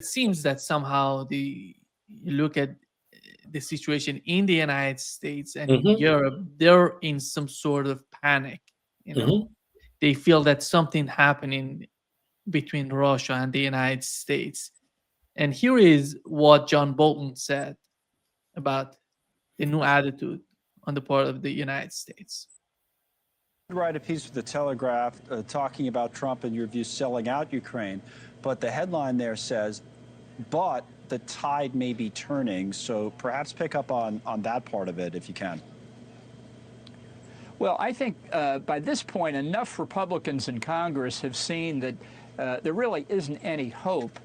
It seems that somehow you look at the situation in the United States and in Hmm. Europe, they're in some sort of panic. You know, Hmm. they feel that something happening between Russia and the United States. And here is what John Bolton said about the new attitude on the part of the United States. Write a piece for the Telegraph talking about Trump and your view selling out Ukraine, but the headline there says, but the tide may be turning. So perhaps pick up on that part of it if you can. Well, I think by this point, enough Republicans in Congress have seen that there really isn't any hope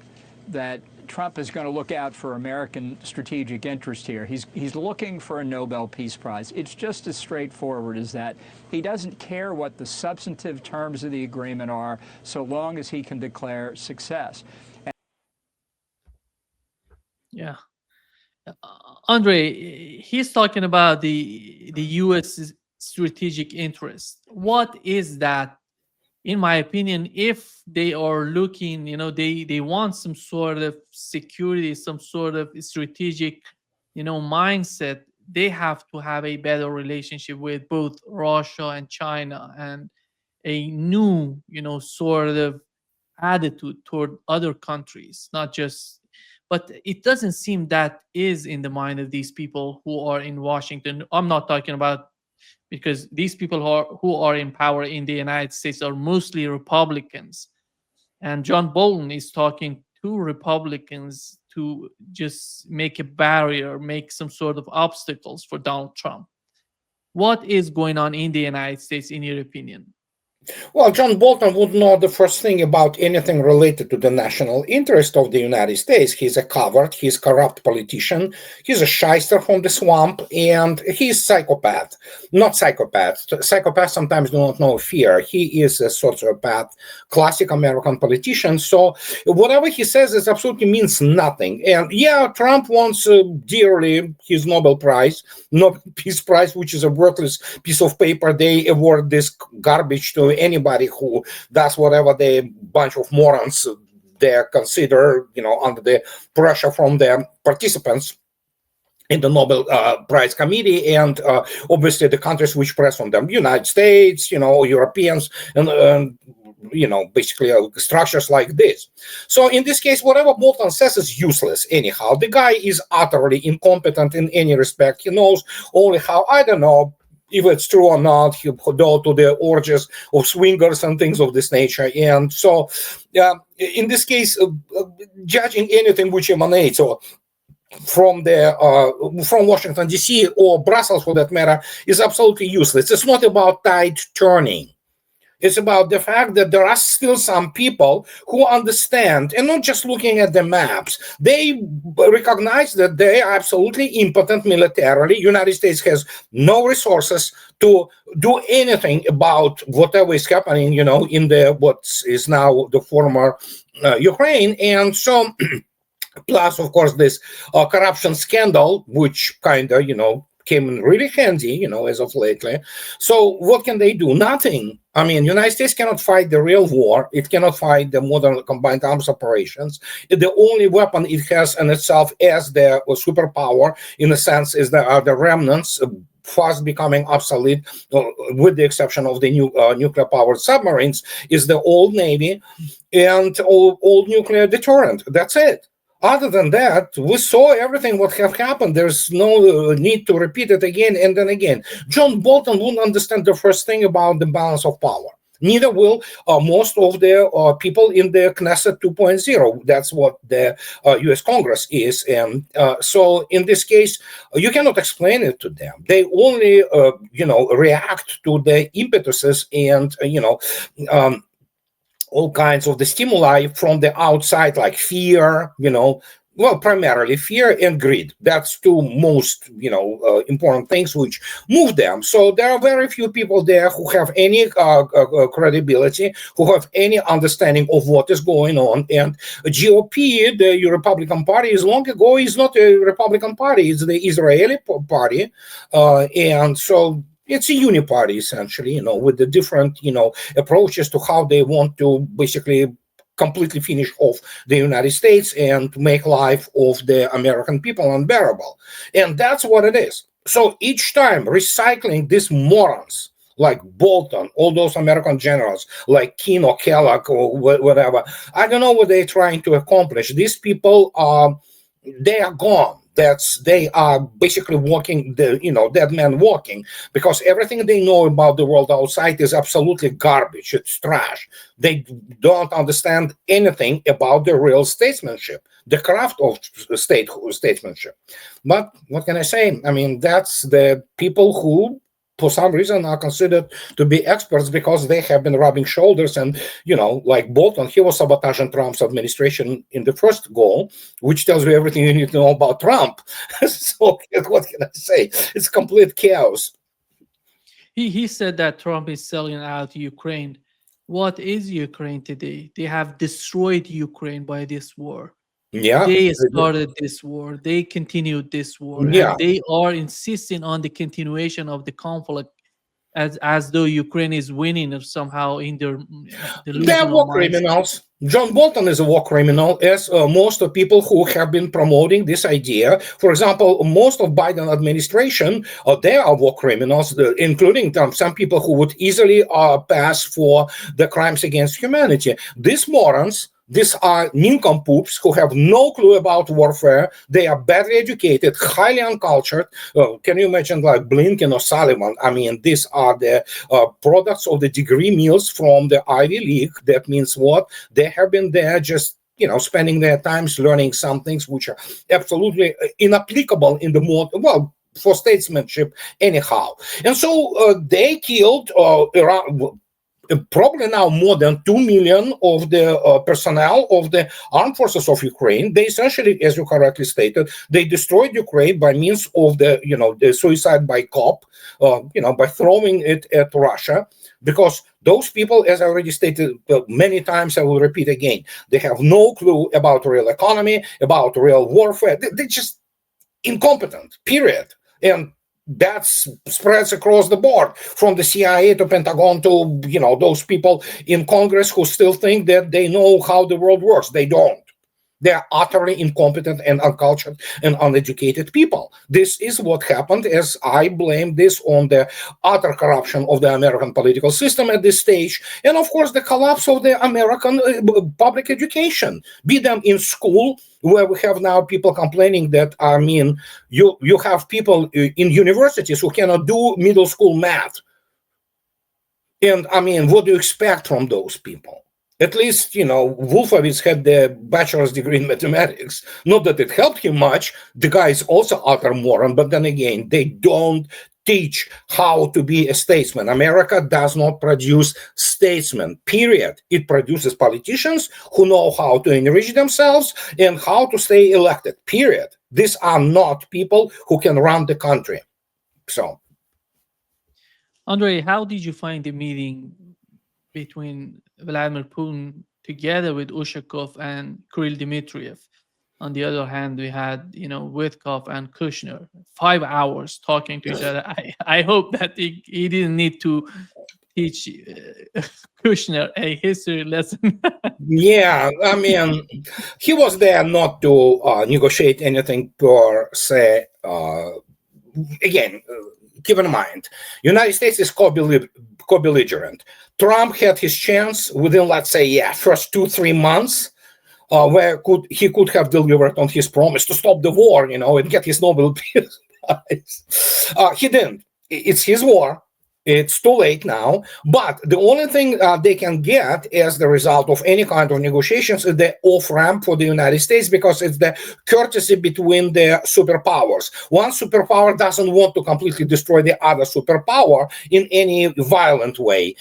that Trump is going to look out for American strategic interest here. He's looking for a Nobel Peace Prize. It's just as straightforward as that. He doesn't care what the substantive terms of the agreement are, so long as he can declare success. Yeah. Andre, he's talking about the U.S. strategic interest. What is that? In my opinion, if they are looking, they want some sort of security, some sort of strategic, mindset. They have to have a better relationship with both Russia and China, and a new, sort of attitude toward other countries, not just. But it doesn't seem that is in the mind of these people who are in Washington. I'm not talking about, because these people who are in power in the United States are mostly Republicans. And John Bolton is talking to Republicans to just make a barrier, make some sort of obstacles for Donald Trump. What is going on in the United States, in your opinion? Well, John Bolton would know the first thing about anything related to the national interest of the United States. He's a coward, he's a corrupt politician, he's a shyster from the swamp, and he's psychopath. Not psychopath. Psychopaths sometimes do not know fear. He is a sociopath, classic American politician. So whatever he says is absolutely means nothing. And yeah, Trump wants dearly his Nobel Prize, Nobel Peace Prize, which is a worthless piece of paper. They award this garbage to anybody who does whatever the bunch of morons they consider, under the pressure from the participants in the Nobel Prize Committee, and obviously the countries which press on them, United States, Europeans, and basically structures like this. So in this case, whatever Bolton says is useless anyhow. The guy is utterly incompetent in any respect. He knows only how, I don't know, if it's true or not, he'll go to the orgies of swingers and things of this nature. And so, in this case, judging anything which emanates from Washington, D.C. or Brussels, for that matter, is absolutely useless. It's not about tide turning. It's about the fact that there are still some people who understand, and not just looking at the maps. They recognize that they are absolutely impotent militarily. United States has no resources to do anything about whatever is happening, in what is now the former Ukraine. And so, plus, of course, this corruption scandal, which kind of, came in really handy, as of lately. So what can they do? Nothing. I mean, United States cannot fight the real war. It cannot fight the modern combined arms operations. The only weapon it has in itself as the superpower, in a sense, is the remnants, fast becoming obsolete, with the exception of the new nuclear-powered submarines, is the old Navy and old nuclear deterrent. That's it. Other than that, we saw everything what have happened. There's no need to repeat it again and then again. John Bolton wouldn't understand the first thing about the balance of power. Neither will most of the people in the Knesset 2.0. That's what the U.S. Congress is. And so in this case, you cannot explain it to them. They only, react to the impetuses and, all kinds of the stimuli from the outside, like fear, primarily fear and greed. That's two most, important things which move them. So there are very few people there who have any credibility, who have any understanding of what is going on. And GOP, the Republican Party, is long ago is not a Republican Party; it's the Israeli party, and so. It's a uniparty, essentially, with the different, approaches to how they want to basically completely finish off the United States and to make life of the American people unbearable. And that's what it is. So each time recycling these morons like Bolton, all those American generals like Keane or Kellogg or whatever, I don't know what they're trying to accomplish. These people they are gone. They are basically walking dead man walking, because everything they know about the world outside is absolutely garbage. It's trash. They don't understand anything about the real statesmanship, the craft of statesmanship. But what can I say? I mean, that's the people who for some reason are considered to be experts because they have been rubbing shoulders. And, like Bolton, he was sabotaging Trump's administration in the first goal, which tells you everything you need to know about Trump. So what can I say? It's complete chaos. He said that Trump is selling out Ukraine. What is Ukraine today? They have destroyed Ukraine by this war. Yeah, they started this war. They continued this war, Yeah. and they are insisting on the continuation of the conflict as though Ukraine is winning or somehow in their They're delusional war mindset. criminals. John Bolton is a war criminal, as most of people who have been promoting this idea. For example, most of Biden administration, they are war criminals, including some people who would easily pass for the crimes against humanity. These morons, these are nincompoops who have no clue about warfare. They are badly educated, highly uncultured. Can you imagine like Blinken or Sullivan? I mean, these are the products of the degree mills from the Ivy League. That means what? They have been there just spending their times learning some things which are absolutely inapplicable in the for statesmanship anyhow. And so they killed around probably now more than 2 million of the personnel of the armed forces of Ukraine. They essentially, as you correctly stated, they destroyed Ukraine by means of the suicide by cop, by throwing it at Russia. Because those people, as I already stated many times, I will repeat again, they have no clue about real economy, about real warfare. They're just incompetent, period. And that spreads across the board, from the CIA to Pentagon to those people in Congress who still think that they know how the world works. They don't. They are utterly incompetent and uncultured and uneducated people. This is what happened, as I blame this on the utter corruption of the American political system at this stage, and of course the collapse of the American public education, be them in school, where we have now people complaining that, I mean, you have people in universities who cannot do middle school math. And I mean, what do you expect from those people? At least, Wolfowitz had the bachelor's degree in mathematics. Not that it helped him much. The guy is also utter moron, but then again, they don't teach how to be a statesman. America does not produce statesmen, period. It produces politicians who know how to enrich themselves and how to stay elected, period. These are not people who can run the country. So, Andrei, how did you find the meeting between Vladimir Putin together with Ushakov and Kirill Dmitriev? On the other hand, we had, Witkoff and Kushner, 5 hours talking to each other. I hope that he didn't need to teach Kushner a history lesson. Yeah, I mean, he was there not to negotiate anything per se. Again, keep in mind, United States is co-belligerent. Trump had his chance within, let's say, first 2-3 months, where he could have delivered on his promise to stop the war, and get his Nobel Peace Prize. He didn't. It's his war. It's too late now, but the only thing they can get as the result of any kind of negotiations is the off-ramp for the United States, because it's the courtesy between the superpowers. One superpower doesn't want to completely destroy the other superpower in any violent way.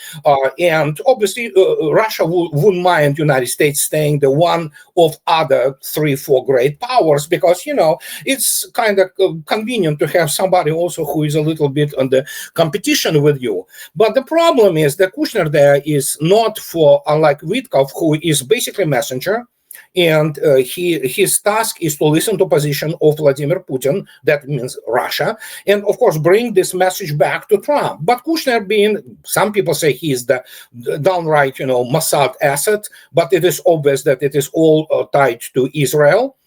And obviously, Russia wouldn't mind United States staying the one of other 3-4 great powers, because, it's kind of convenient to have somebody also who is a little bit on the competition with you. But the problem is that Kushner there is not for, unlike Witkoff, who is basically messenger. And his task is to listen to position of Vladimir Putin, that means Russia, and of course bring this message back to Trump. But Kushner being, some people say he is the downright, Mossad asset, but it is obvious that it is all tied to Israel.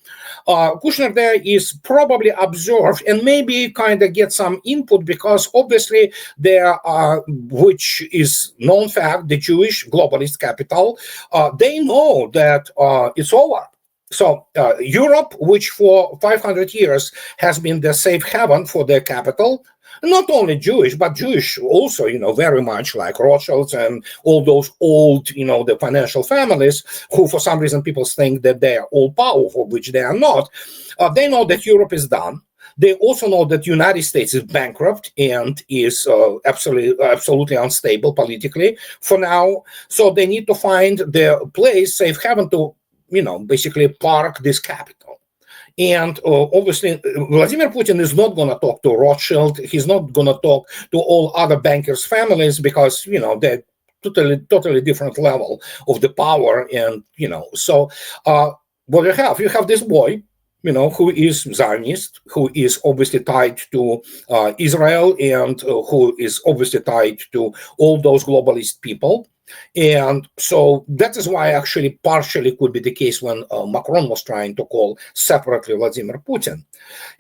Kushner there is probably observed and maybe kind of get some input, because obviously there are, which is known fact, the Jewish globalist capital, they know that it's over. So Europe, which for 500 years has been the safe haven for their capital, not only Jewish, but Jewish also, very much like Rothschilds and all those old, the financial families who for some reason people think that they are all powerful, which they are not. They know that Europe is done. They also know that the United States is bankrupt and is absolutely unstable politically for now. So they need to find their place, safe haven to, basically park this capital. And obviously, Vladimir Putin is not going to talk to Rothschild. He's not going to talk to all other bankers' families, because, they're totally different level of the power. And, so what you have this boy, who is Zionist, who is obviously tied to Israel, and who is obviously tied to all those globalist people. And so that is why actually partially could be the case when Macron was trying to call separately Vladimir Putin.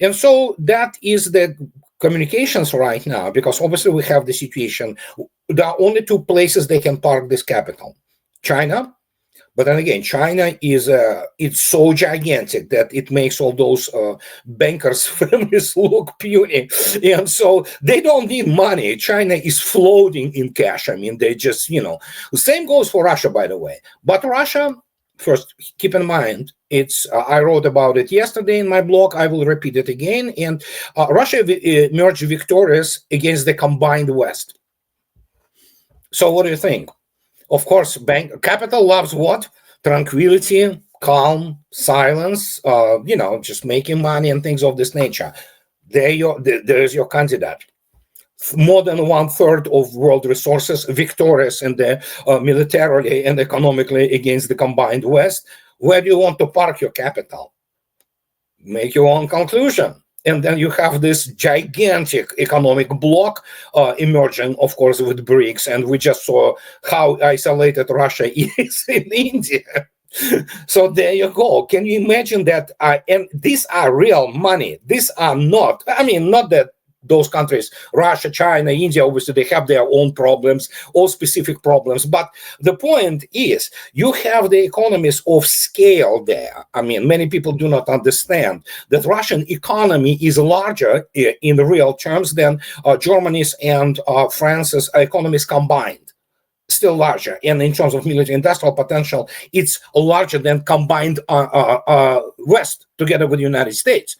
And so that is the communications right now, because obviously we have the situation. There are only two places they can park this capital: China. But then again, China is it's so gigantic that it makes all those bankers' families look puny, and so they don't need money. China is floating in cash. I mean, they just the same goes for Russia, by the way. But Russia, first keep in mind, it's I wrote about it yesterday in my blog. I will repeat it again. And Russia emerged victorious against the combined West. So what do you think? Of course, capital loves what? Tranquility, calm, silence, just making money and things of this nature. There's your candidate. More than 1/3 of world resources, victorious in the militarily and economically against the combined West. Where do you want to park your capital? Make your own conclusion. And then you have this gigantic economic bloc emerging, of course, with BRICS. And we just saw how isolated Russia is in India. So there you go. Can you imagine that? And these are real money. These are not, not that those countries, Russia, China, India, obviously they have their own problems, all specific problems. But the point is, you have the economies of scale there. Many people do not understand that Russian economy is larger in the real terms than Germany's and France's economies combined. Still larger. And in terms of military industrial potential, it's larger than combined West together with the United States.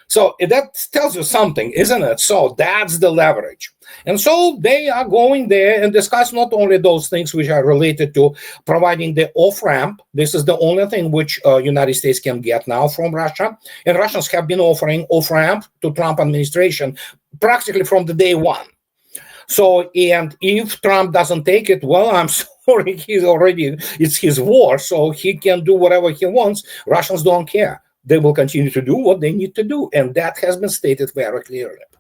So that tells you something, isn't it? So that's the leverage. And so they are going there and discuss not only those things which are related to providing the off-ramp. This is the only thing which United States can get now from Russia. And Russians have been offering off-ramp to Trump administration practically from the day one. So, and if Trump doesn't take it, well, I'm sorry, it's his war, so he can do whatever he wants. Russians don't care. They will continue to do what they need to do. And that has been stated very clearly.